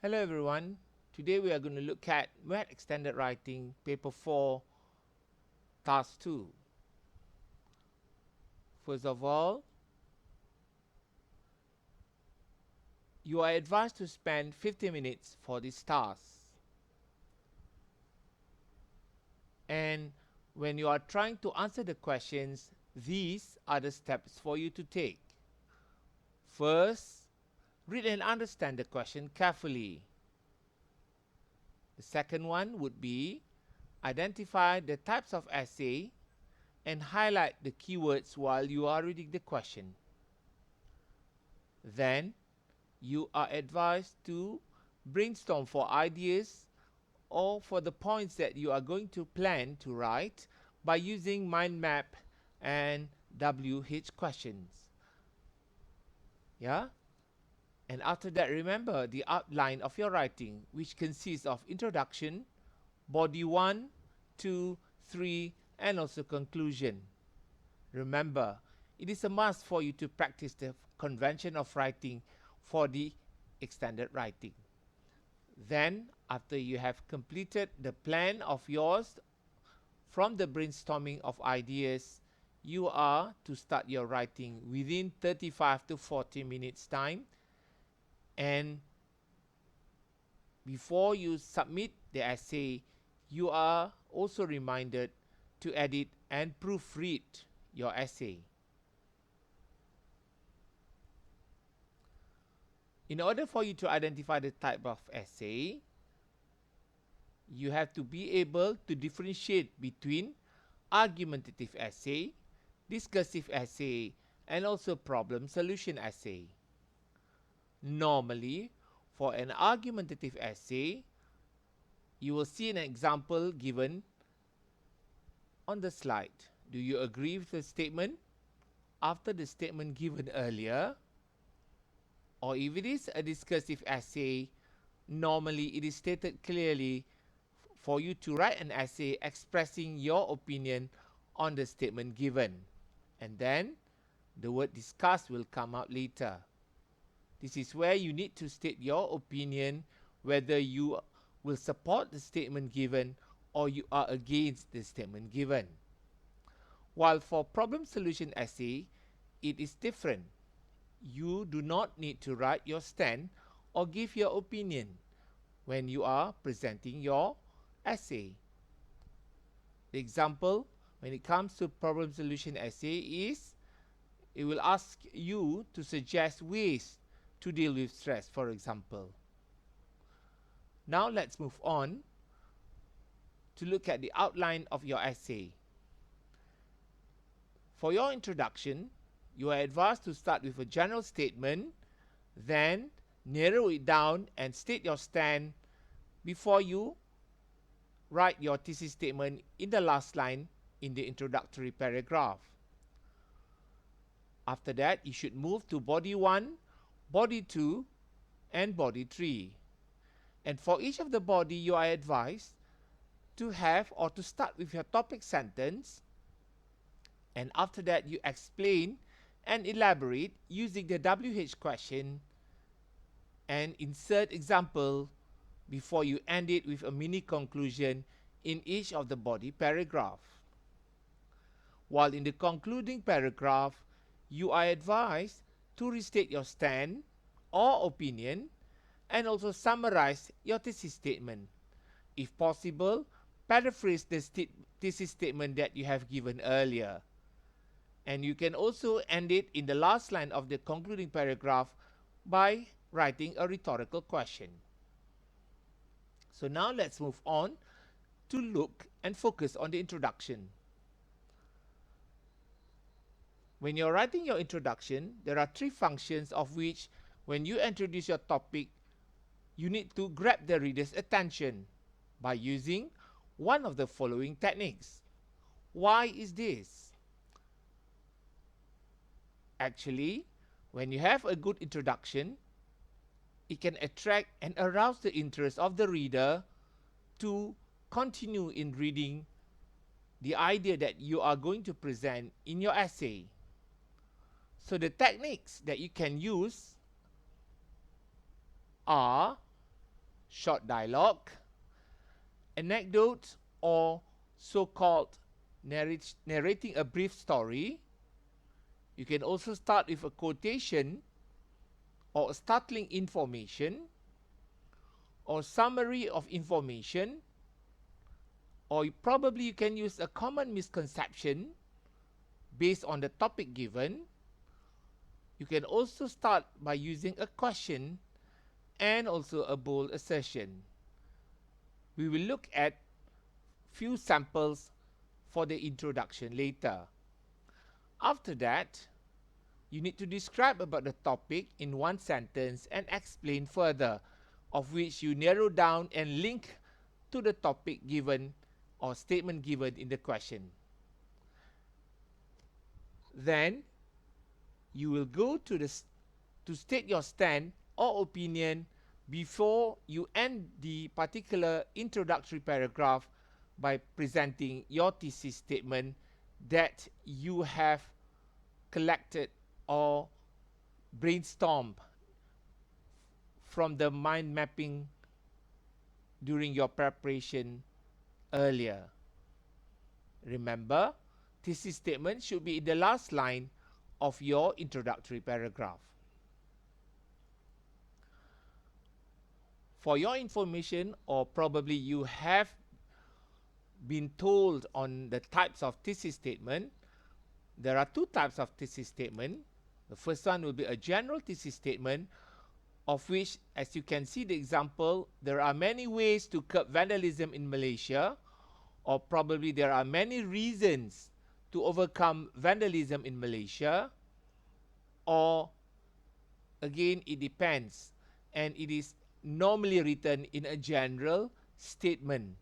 Hello everyone. Today we are going to look at MUET Extended Writing Paper 4 Task 2. First of all, you are advised to spend 50 minutes for this task. And when you are trying to answer the questions, these are the steps for you to take. First, read and understand the question carefully. The second one would be identify the types of essay and highlight the keywords while you are reading the question. Then, you are advised to brainstorm for ideas or for the points that you are going to plan to write by using mind map and WH questions. Yeah? And after that, remember the outline of your writing, which consists of introduction, body 1, 2, 3, and also conclusion. Remember, it is a must for you to practice the convention of writing for the extended writing. Then, after you have completed the plan of yours from the brainstorming of ideas, you are to start your writing within 35 to 40 minutes time. And before you submit the essay, you are also reminded to edit and proofread your essay. In order for you to identify the type of essay, you have to be able to differentiate between argumentative essay, discursive essay, and also problem solution essay. Normally, for an argumentative essay, you will see an example given on the slide. Do you agree with the statement after the statement given earlier? Or if it is a discursive essay, normally it is stated clearly for you to write an essay expressing your opinion on the statement given. And then the word discuss will come out later. This is where you need to state your opinion, whether you will support the statement given or you are against the statement given. While for problem solution essay, it is different. You do not need to write your stand or give your opinion when you are presenting your essay. The example when it comes to problem solution essay is, it will ask you to suggest ways to deal with stress, for example. Now let's move on to look at the outline of your essay. For your introduction, you are advised to start with a general statement, then narrow it down and state your stand before you write your thesis statement in the last line in the introductory paragraph. After that, you should move to body 1, body 2, and body 3. And for each of the body, you are advised to have or to start with your topic sentence, and after that you explain and elaborate using the WH question and insert example before you end it with a mini conclusion in each of the body paragraph. While in the concluding paragraph, you are advised to restate your stand or opinion and also summarize your thesis statement. If possible, paraphrase the thesis statement that you have given earlier. And you can also end it in the last line of the concluding paragraph by writing a rhetorical question. So now let's move on to look and focus on the introduction. When you're writing your introduction, there are 3 functions of which when you introduce your topic, you need to grab the reader's attention by using one of the following techniques. Why is this? Actually, when you have a good introduction, it can attract and arouse the interest of the reader to continue in reading the idea that you are going to present in your essay. So the techniques that you can use are short dialogue, anecdote, or so-called narrating a brief story. You can also start with a quotation or startling information or summary of information, or probably you can use a common misconception based on the topic given. You can also start by using a question and also a bold assertion. We will look at few samples for the introduction later. After that, you need to describe about the topic in one sentence and explain further, of which you narrow down and link to the topic given or statement given in the question. Then you will go to state your stand or opinion before you end the particular introductory paragraph by presenting your thesis statement that you have collected or brainstormed from the mind mapping during your preparation earlier. Remember, thesis statement should be in the last line of your introductory paragraph. For your information, or probably you have been told on the types of thesis statement, there are two types of thesis statement. The first one will be a general thesis statement, of which, as you can see the example, there are many ways to curb vandalism in Malaysia, or probably there are many reasons to overcome vandalism in Malaysia, or again it depends, and it is normally written in a general statement.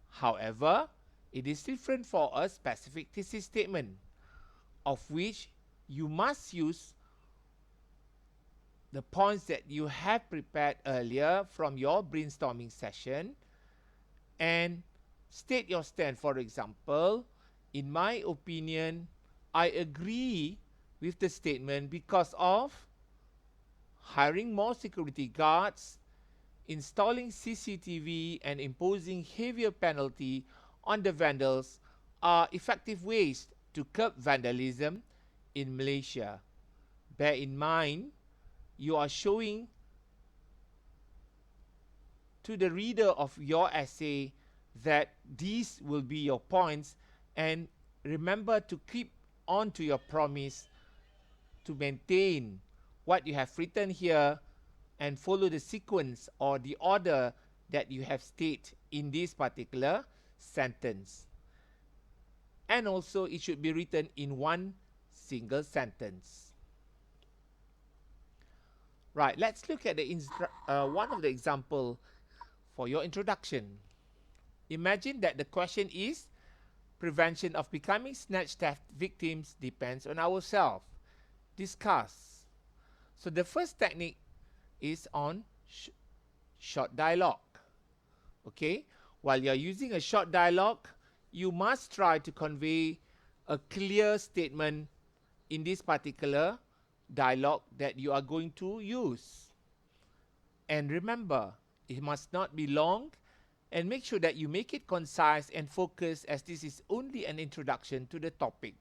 However, it is different for a specific thesis statement, of which you must use the points that you have prepared earlier from your brainstorming session and state your stand. For example, in my opinion, I agree with the statement because of hiring more security guards, installing CCTV, and imposing heavier penalty on the vandals are effective ways to curb vandalism in Malaysia. Bear in mind, you are showing to the reader of your essay that these will be your points, and remember to keep on to your promise to maintain what you have written here and follow the sequence or the order that you have stated in this particular sentence. And also it should be written in one single sentence. Right, let's look at the one of the example for your introduction. Imagine that the question is, prevention of becoming snatch theft victims depends on ourselves. Discuss. So the first technique is on short dialogue. Okay, while you're using a short dialogue, you must try to convey a clear statement in this particular dialogue that you are going to use. And remember, it must not be long, and make sure that you make it concise and focused, as this is only an introduction to the topic.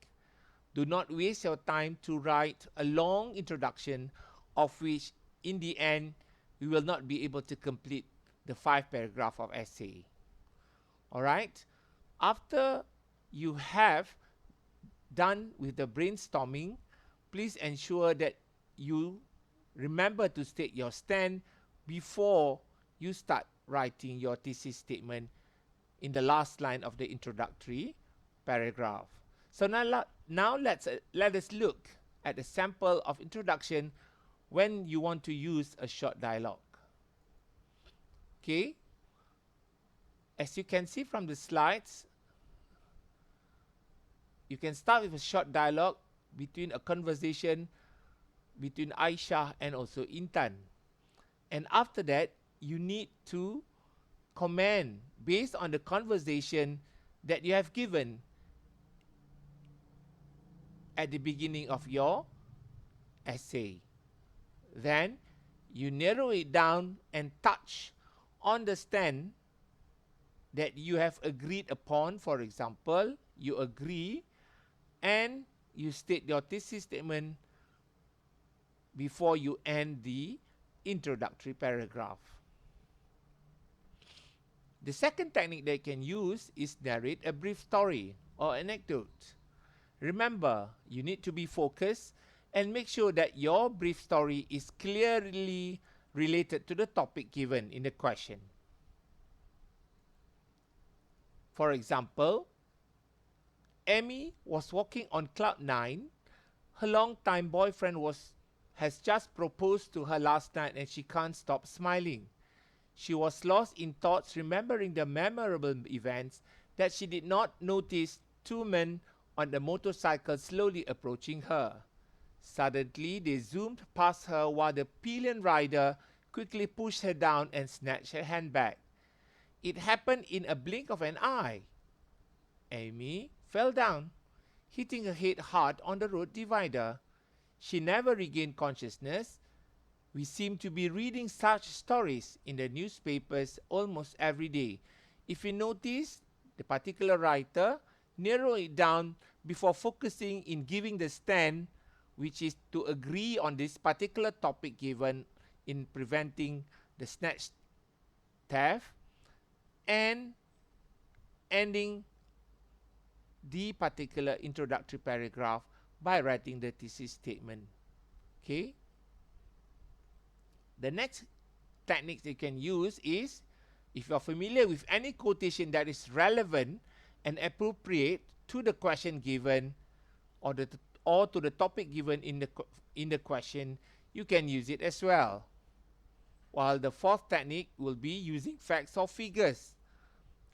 Do not waste your time to write a long introduction, of which in the end we will not be able to complete the 5 paragraph of essay. Alright, after you have done with the brainstorming, please ensure that you remember to state your stand before you start writing your thesis statement in the last line of the introductory paragraph. So now let us look at a sample of introduction when you want to use a short dialogue. Okay, as you can see from the slides, you can start with a short dialogue between a conversation between Aisha and also Intan. And after that, you need to comment based on the conversation that you have given at the beginning of your essay. Then you narrow it down and touch on the stand that you have agreed upon. For example, you agree and you state your thesis statement before you end the introductory paragraph. The second technique that you can use is narrate a brief story or anecdote. Remember, you need to be focused and make sure that your brief story is clearly related to the topic given in the question. For example, Amy was walking on cloud 9. Her long-time boyfriend has just proposed to her last night and she can't stop smiling. She was lost in thoughts, remembering the memorable events, that she did not notice two men on the motorcycle slowly approaching her. Suddenly, they zoomed past her while the pillion rider quickly pushed her down and snatched her handbag. It happened in a blink of an eye. Amy fell down, hitting her head hard on the road divider. She never regained consciousness. We seem to be reading such stories in the newspapers almost every day. If you notice, the particular writer narrowed it down before focusing in giving the stand, which is to agree on this particular topic given in preventing the snatch theft, and ending the particular introductory paragraph by writing the thesis statement. Okay. The next technique you can use is, if you're familiar with any quotation that is relevant and appropriate to the question given or to the topic given in the question, you can use it as well. While the fourth technique will be using facts or figures.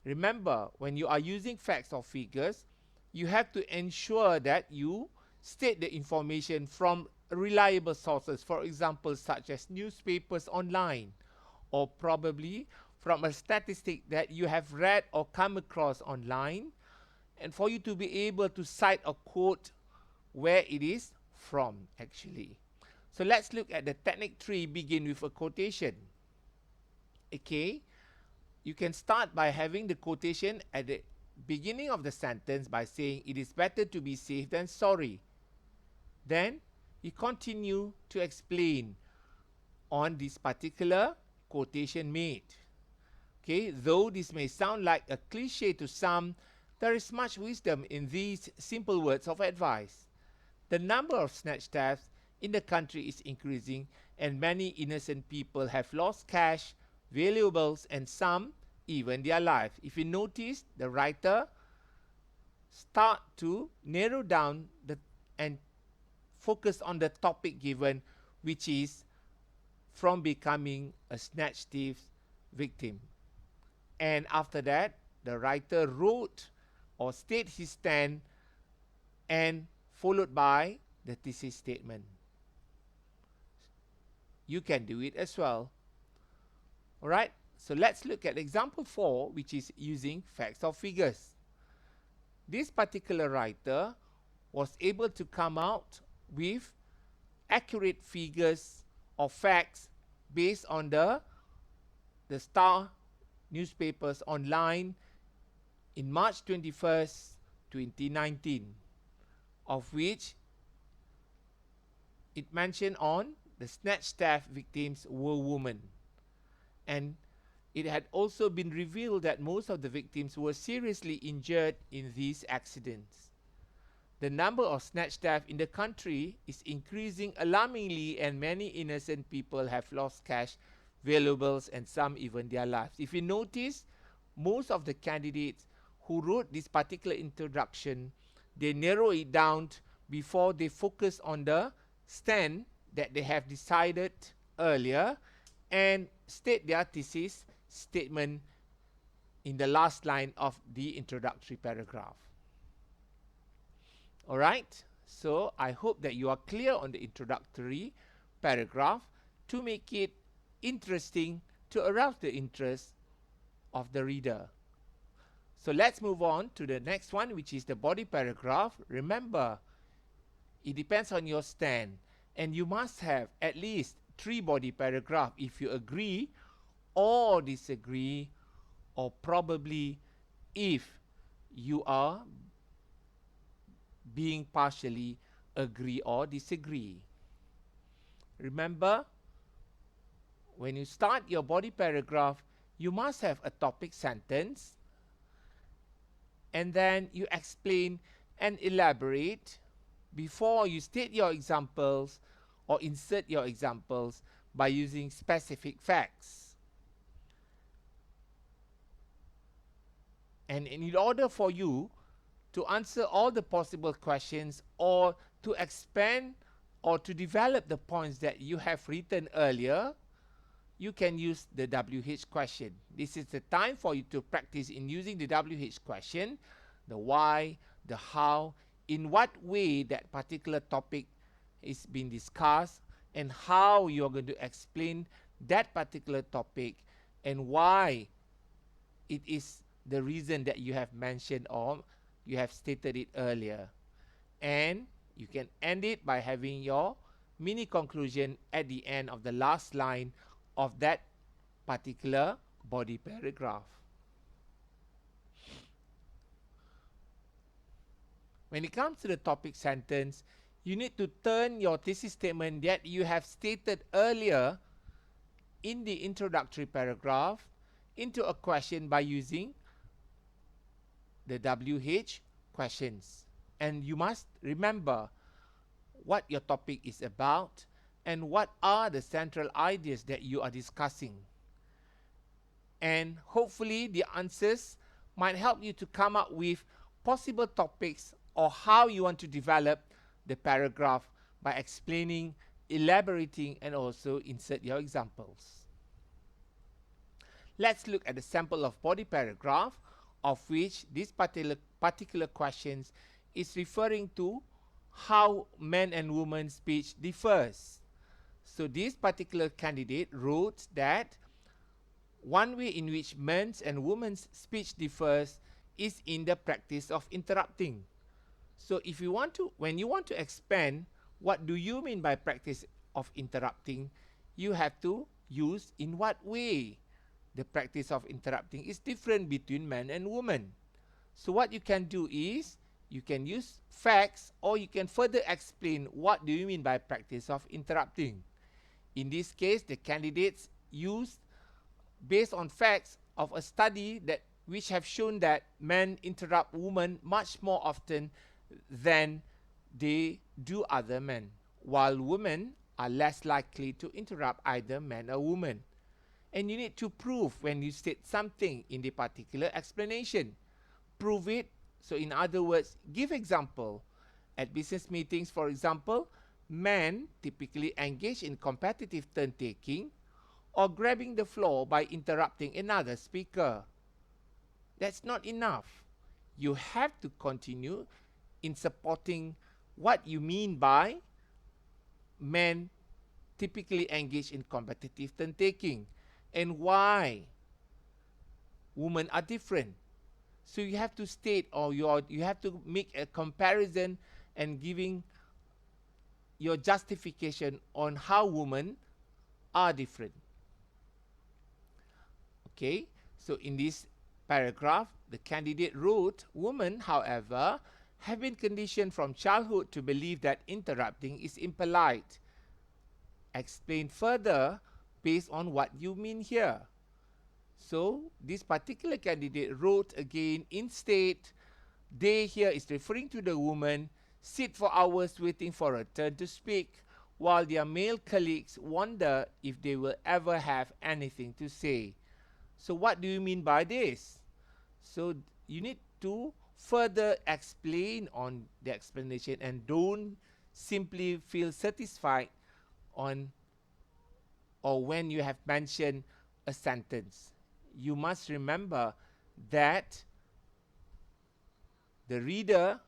Remember, when you are using facts or figures, you have to ensure that you state the information from reliable sources, for example, such as newspapers online, or probably from a statistic that you have read or come across online, and for you to be able to cite a quote where it is from actually. So let's look at the technique 3, begin with a quotation. Okay, you can start by having the quotation at the beginning of the sentence by saying, "It is better to be safe than sorry." Then you continue to explain on this particular quotation made. Okay, though this may sound like a cliche to some, there is much wisdom in these simple words of advice. The number of snatch thefts in the country is increasing, and many innocent people have lost cash, valuables, and some even their life. If you notice, the writer start to narrow down and focus on the topic given, which is from becoming a snatch thief victim. And after that, the writer wrote or state his stand, and followed by the thesis statement. You can do it as well. Alright, so let's look at example 4, which is using facts or figures. This particular writer was able to come out with accurate figures or facts based on the Star newspapers online in March 21st, 2019, of which it mentioned on the snatch theft victims were women. And it had also been revealed that most of the victims were seriously injured in these accidents. The number of snatch theft in the country is increasing alarmingly, and many innocent people have lost cash, valuables, and some even their lives. If you notice, most of the candidates who wrote this particular introduction, they narrow it down before they focus on the stand that they have decided earlier and state their thesis statement in the last line of the introductory paragraph. Alright, so I hope that you are clear on the introductory paragraph to make it interesting, to arouse the interest of the reader. So let's move on to the next one, which is the body paragraph. Remember, it depends on your stand, and you must have at least 3 body paragraphs if you agree or disagree, or probably if you are being partially agree or disagree. Remember, when you start your body paragraph, you must have a topic sentence, and then you explain and elaborate before you state your examples or insert your examples by using specific facts. And in order for you to answer all the possible questions, or to expand or to develop the points that you have written earlier, you can use the WH question. This is the time for you to practice in using the WH question, the why, the how, in what way that particular topic is being discussed, and how you are going to explain that particular topic, and why it is the reason that you have mentioned or you have stated it earlier. And you can end it by having your mini conclusion at the end of the last line of that particular body paragraph. When it comes to the topic sentence, you need to turn your thesis statement that you have stated earlier in the introductory paragraph into a question by using the WH questions. And you must remember what your topic is about and what are the central ideas that you are discussing. And hopefully the answers might help you to come up with possible topics or how you want to develop the paragraph by explaining, elaborating, and also insert your examples. Let's look at the sample of body paragraph, of which this particular questions is referring to how men and women speech differs. So this particular candidate wrote that one way in which men's and women's speech differs is in the practice of interrupting. So if you want to, when you want to expand what do you mean by practice of interrupting, you have to use in what way the practice of interrupting is different between men and women. So what you can do is you can use facts, or you can further explain what do you mean by practice of interrupting. In this case, the candidates used based on facts of a study that which have shown that men interrupt women much more often than they do other men, while women are less likely to interrupt either men or women. And you need to prove when you state something in the particular explanation. Prove it. So in other words, give example. At business meetings, for example, men typically engage in competitive turn-taking or grabbing the floor by interrupting another speaker. That's not enough. You have to continue in supporting what you mean by men typically engage in competitive turn-taking and why women are different. So you have to state, or you have to make a comparison and giving your justification on how women are different. Okay, so in this paragraph, the candidate wrote, women, however, have been conditioned from childhood to believe that interrupting is impolite. Explain further based on what you mean here. So this particular candidate wrote again, instead, they here is referring to the woman, sit for hours waiting for a turn to speak, while their male colleagues wonder if they will ever have anything to say. So what do you mean by this? So you need to further explain on the explanation, and don't simply feel satisfied on or when you have mentioned a sentence. You must remember that the reader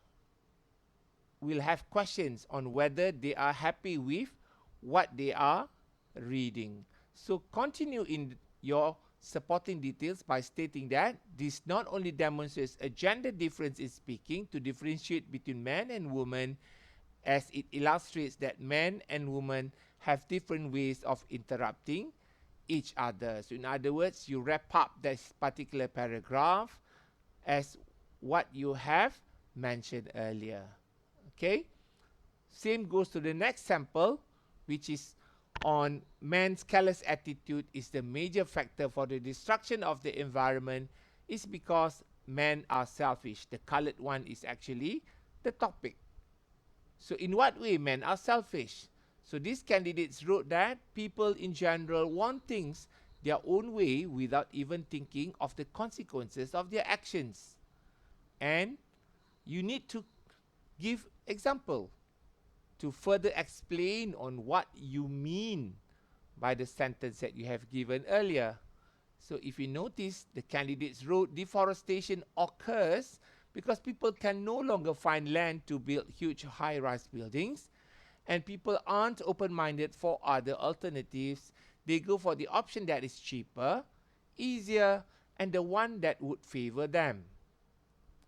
will have questions on whether they are happy with what they are reading. So continue in your supporting details by stating that this not only demonstrates a gender difference in speaking to differentiate between men and women, as it illustrates that men and women have different ways of interrupting. each other. So in other words, you wrap up this particular paragraph as what you have mentioned earlier. Okay? Same goes to the next sample, which is on man's careless attitude is the major factor for the destruction of the environment is because men are selfish. The colored one is actually the topic. So in what way men are selfish? So these candidates wrote that people in general want things their own way without even thinking of the consequences of their actions. And you need to give example to further explain on what you mean by the sentence that you have given earlier. So if you notice, the candidates wrote deforestation occurs because people can no longer find land to build huge high-rise buildings, and people aren't open-minded for other alternatives. They go for the option that is cheaper, easier, and the one that would favor them.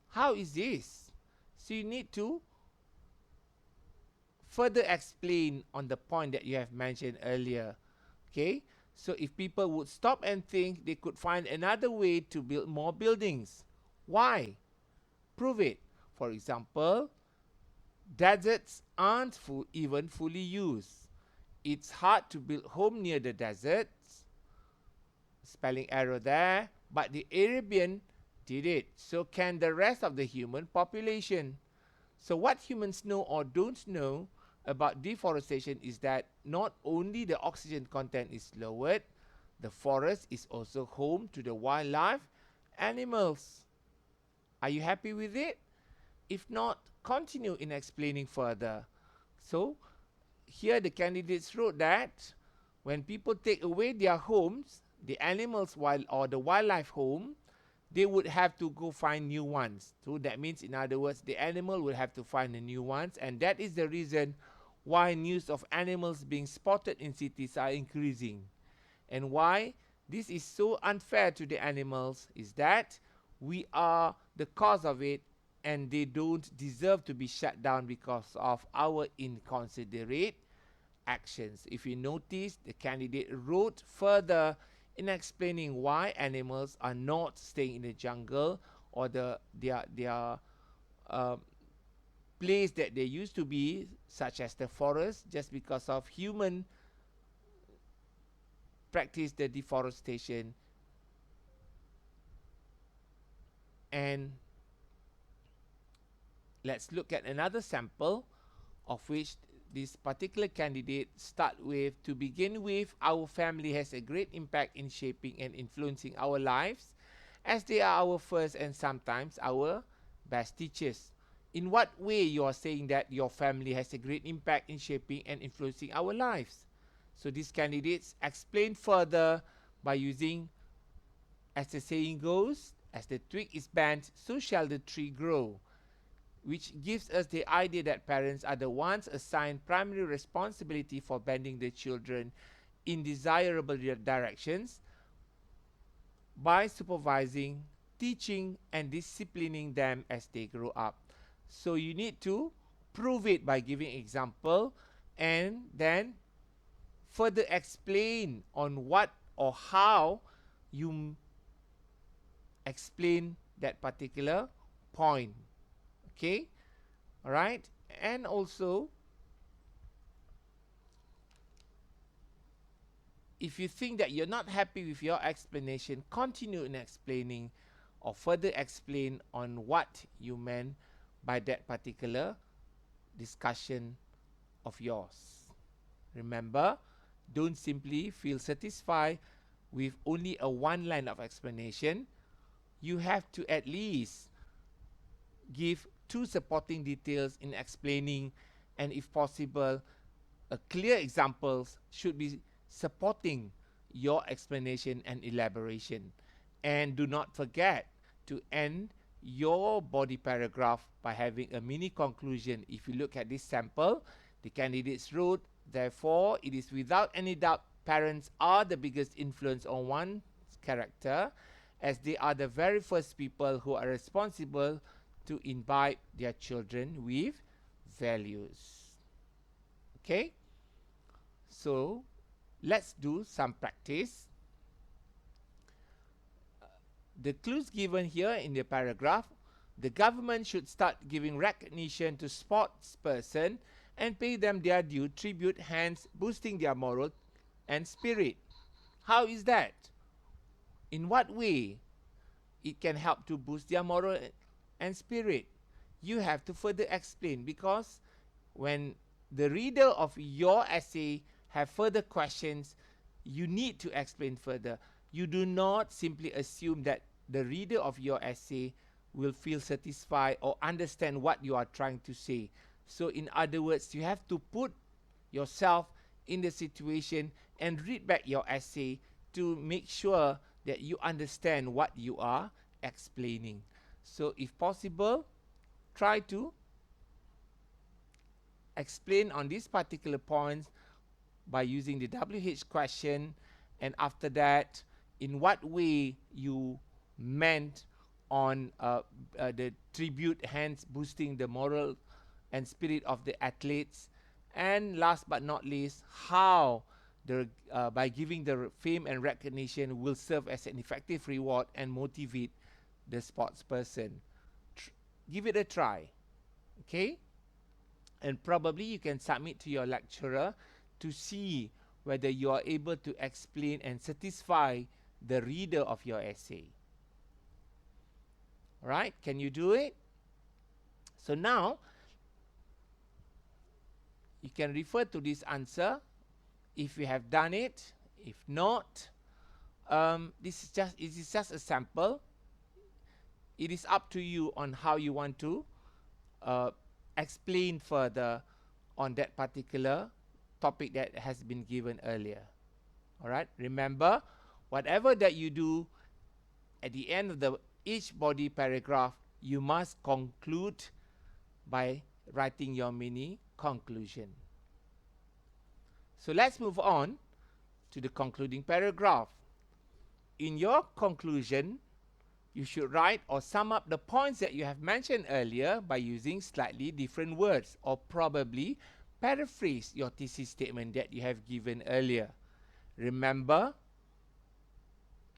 How is this? So you need to further explain on the point that you have mentioned earlier. Okay, so if people would stop and think, they could find another way to build more buildings. Why? Prove it. For example, deserts aren't even fully used. It's hard to build home near the deserts. Spelling error there. But the Arabian did it. So can the rest of the human population. So what humans know or don't know about deforestation is that not only the oxygen content is lowered, the forest is also home to the wildlife, animals. Are you happy with it? If not, continue in explaining further. So here the candidates wrote that when people take away their homes, the animals or the wildlife home, they would have to go find new ones. So that means, in other words, the animal will have to find the new ones, and that is the reason why news of animals being spotted in cities are increasing. And why this is so unfair to the animals is that we are the cause of it, and they don't deserve to be shut down because of our inconsiderate actions. If you notice, the candidate wrote further in explaining why animals are not staying in the jungle or their place that they used to be, such as the forest, just because of human practice the deforestation. And let's look at another sample of which this particular candidate start with. To begin with, our family has a great impact in shaping and influencing our lives, as they are our first and sometimes our best teachers. In what way you are saying that your family has a great impact in shaping and influencing our lives? So these candidates explain further by using, as the saying goes, as the twig is bent, so shall the tree grow, which gives us the idea that parents are the ones assigned primary responsibility for bending the children in desirable directions by supervising, teaching, and disciplining them as they grow up. So you need to prove it by giving example and then further explain on what or how you explain that particular point. Okay, all right. And also, if you think that you're not happy with your explanation, continue in explaining or further explain on what you meant by that particular discussion of yours. Remember, don't simply feel satisfied with only a one line of explanation. You have to at least give two supporting details in explaining, and if possible, a clear examples should be supporting your explanation and elaboration. And do not forget to end your body paragraph by having a mini conclusion. If you look at this sample, the candidates wrote, therefore, it is without any doubt parents are the biggest influence on one's character, as they are the very first people who are responsible to imbibe their children with values. Okay? So, let's do some practice. The clues given here in the paragraph: the government should start giving recognition to sportsperson and pay them their due tribute, hence boosting their moral and spirit. How is that? In what way it can help to boost their moral and spirit? You have to further explain, because when the reader of your essay have further questions, you need to explain further. You do not simply assume that the reader of your essay will feel satisfied or understand what you are trying to say. So in other words, you have to put yourself in the situation and read back your essay to make sure that you understand what you are explaining. So if possible, try to explain on these particular points by using the WH question, and after that, in what way you meant on the tribute, hence boosting the moral and spirit of the athletes, and last but not least, how the by giving the fame and recognition will serve as an effective reward and motivate the sports person. Give it a try, okay? And probably you can submit to your lecturer to see whether you are able to explain and satisfy the reader of your essay. Alright, can you do it? So now, you can refer to this answer if you have done it. If not, this is just a sample. It is up to you on how you want to explain further on that particular topic that has been given earlier. Alright, remember, whatever that you do at the end of each body paragraph, you must conclude by writing your mini conclusion. So let's move on to the concluding paragraph. In your conclusion, you should write or sum up the points that you have mentioned earlier by using slightly different words, or probably paraphrase your thesis statement that you have given earlier. Remember,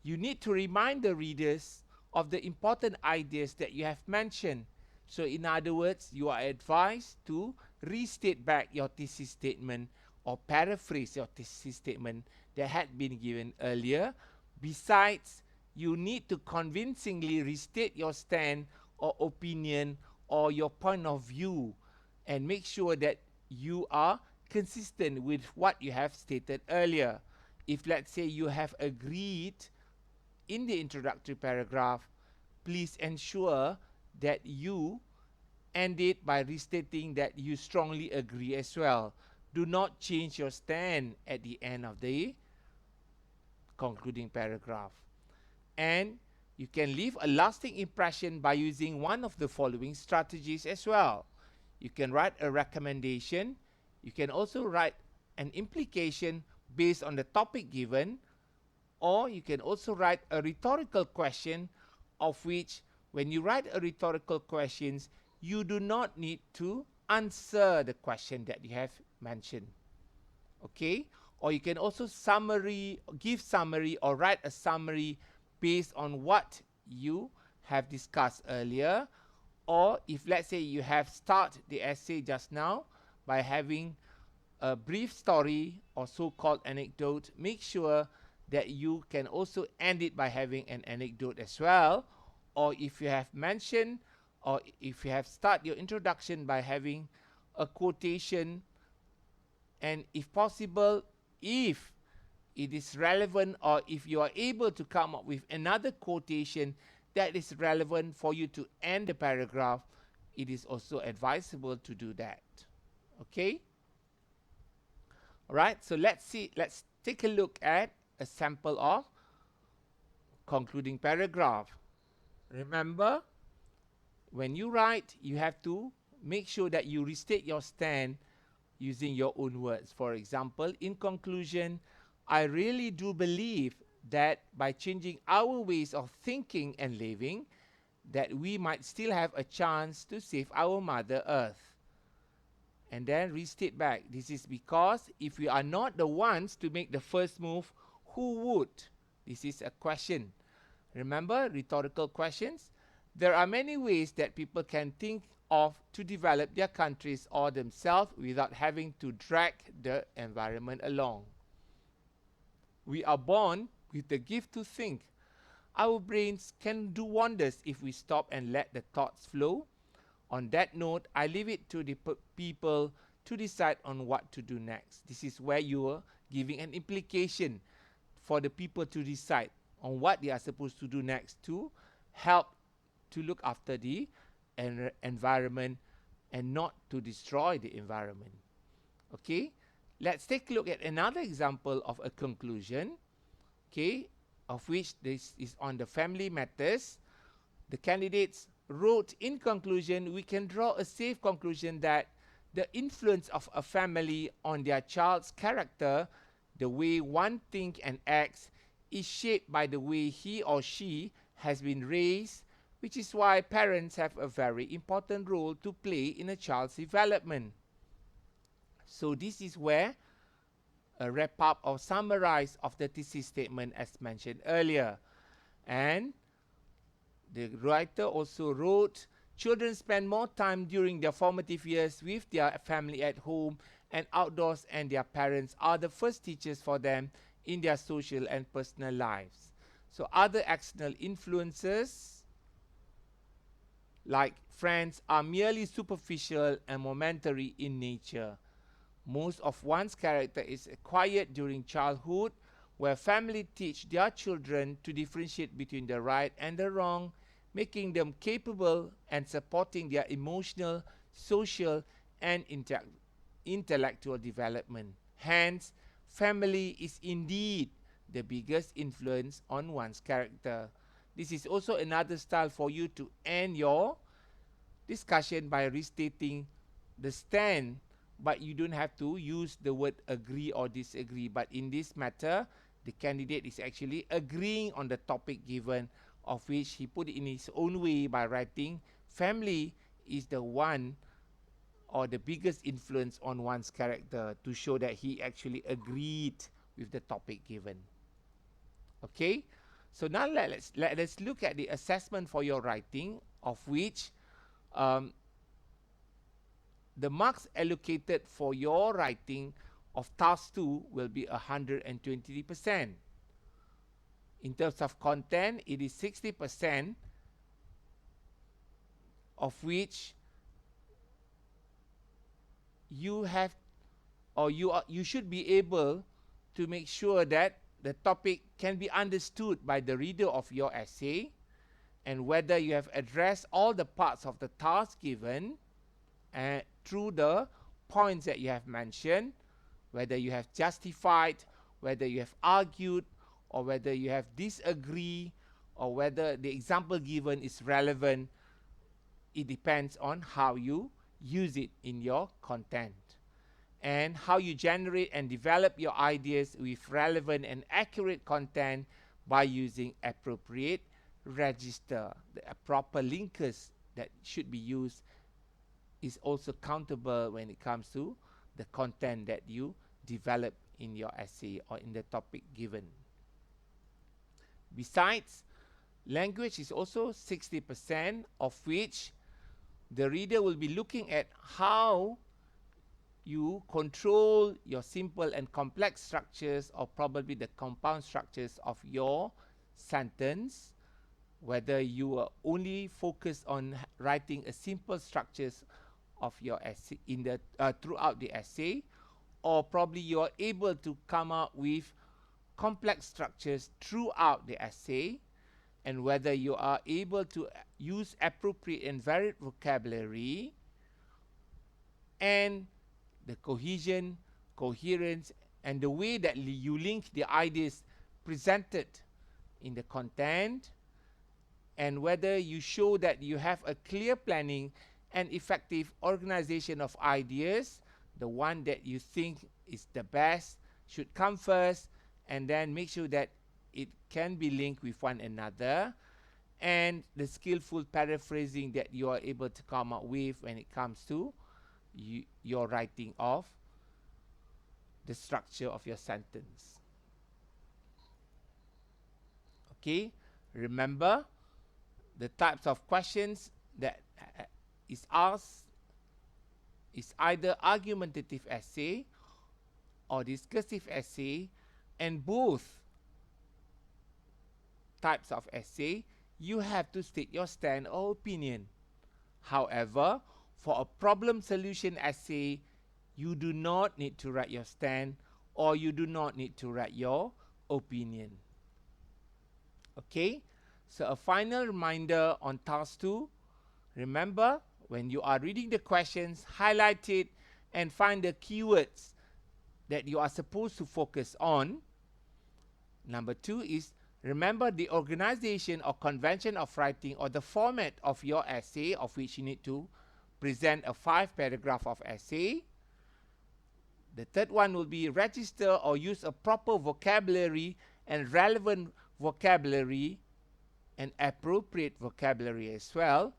you need to remind the readers of the important ideas that you have mentioned. So in other words, you are advised to restate back your thesis statement or paraphrase your thesis statement that had been given earlier. Besides, you need to convincingly restate your stand or opinion or your point of view, and make sure that you are consistent with what you have stated earlier. If let's say you have agreed in the introductory paragraph, please ensure that you end it by restating that you strongly agree as well. Do not change your stand at the end of the concluding paragraph. And you can leave a lasting impression by using one of the following strategies as well. You can write a recommendation. You can also write an implication based on the topic given, or you can also write a rhetorical question, of which when you write a rhetorical question, you do not need to answer the question that you have mentioned. Okay? Or you can also give summary or write a summary based on what you have discussed earlier. Or if let's say you have started the essay just now by having a brief story or so-called anecdote, make sure that you can also end it by having an anecdote as well. Or if you have mentioned, or if you have started your introduction by having a quotation, and if possible, if it is relevant, or if you are able to come up with another quotation that is relevant for you to end the paragraph, it is also advisable to do that. Okay? Alright, so let's take a look at a sample of concluding paragraph. Remember, when you write, you have to make sure that you restate your stand using your own words. For example, in conclusion, I really do believe that by changing our ways of thinking and living, that we might still have a chance to save our Mother Earth. and then restate back. This is because if we are not the ones to make the first move, who would? This is a question. Remember, rhetorical questions? There are many ways that people can think of to develop their countries or themselves without having to drag the environment along. We are born with the gift to think. Our brains can do wonders if we stop and let the thoughts flow. On that note, I leave it to the people to decide on what to do next. This is where you are giving an implication for the people to decide on what they are supposed to do next to help to look after the environment and not to destroy the environment. Okay, let's take a look at another example of a conclusion, okay, of which this is on the family matters. The candidates wrote, in conclusion, we can draw a safe conclusion that the influence of a family on their child's character, the way one thinks and acts, is shaped by the way he or she has been raised, which is why parents have a very important role to play in a child's development. So this is where a wrap-up or summarize of the thesis statement as mentioned earlier. And the writer also wrote, children spend more time during their formative years with their family at home and outdoors, and their parents are the first teachers for them in their social and personal lives. So other external influences like friends are merely superficial and momentary in nature. Most of one's character is acquired during childhood, where family teach their children to differentiate between the right and the wrong, making them capable and supporting their emotional, social, and intellectual development. Hence, family is indeed the biggest influence on one's character. This is also another style for you to end your discussion by restating the stand, but you don't have to use the word agree or disagree. But in this matter, the candidate is actually agreeing on the topic given, of which he put it in his own way by writing, family is the one or the biggest influence on one's character, to show that he actually agreed with the topic given. Okay, so now let us look at the assessment for your writing, of which the marks allocated for your writing of task 2 will be 120%. In terms of content, it is 60%, of which you have, or you should be able to make sure that the topic can be understood by the reader of your essay, and whether you have addressed all the parts of the task given through the points that you have mentioned, whether you have justified, whether you have argued, or whether you have disagreed, or whether the example given is relevant. It depends on how you use it in your content, and how you generate and develop your ideas with relevant and accurate content by using appropriate register. The proper linkers that should be used is also countable when it comes to the content that you develop in your essay or in the topic given. Besides, language is also 60%, of which the reader will be looking at how you control your simple and complex structures, or probably the compound structures of your sentence, whether you are only focused on writing a simple structures of your essay in the throughout the essay, or probably you are able to come up with complex structures throughout the essay, and whether you are able to use appropriate and varied vocabulary, and the cohesion, coherence, and the way that you link the ideas presented in the content, and whether you show that you have a clear planning and effective organization of ideas. The one that you think is the best should come first, and then make sure that it can be linked with one another, and the skillful paraphrasing that you are able to come up with when it comes to your writing of the structure of your sentence. Okay, remember the types of questions that is asked is either argumentative essay or discursive essay, and both types of essay you have to state your stand or opinion. However, for a problem solution essay, you do not need to write your stand or you do not need to write your opinion. Okay, so a final reminder on task 2. Remember, when you are reading the questions, highlight it and find the keywords that you are supposed to focus on. Number 2 is remember the organization or convention of writing or the format of your essay, of which you need to present a 5-paragraph of essay. The third one will be register or use a proper vocabulary and relevant vocabulary and appropriate vocabulary as well.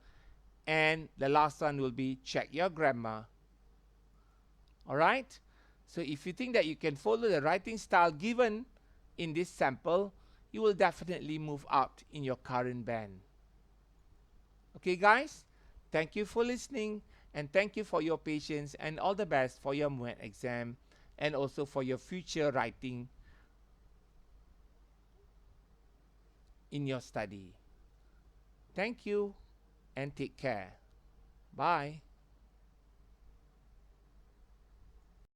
And the last one will be check your grammar. Alright, so if you think that you can follow the writing style given in this sample, you will definitely move up in your current band. Okay guys, thank you for listening and thank you for your patience, and all the best for your MUET exam and also for your future writing in your study. Thank you and take care. Bye.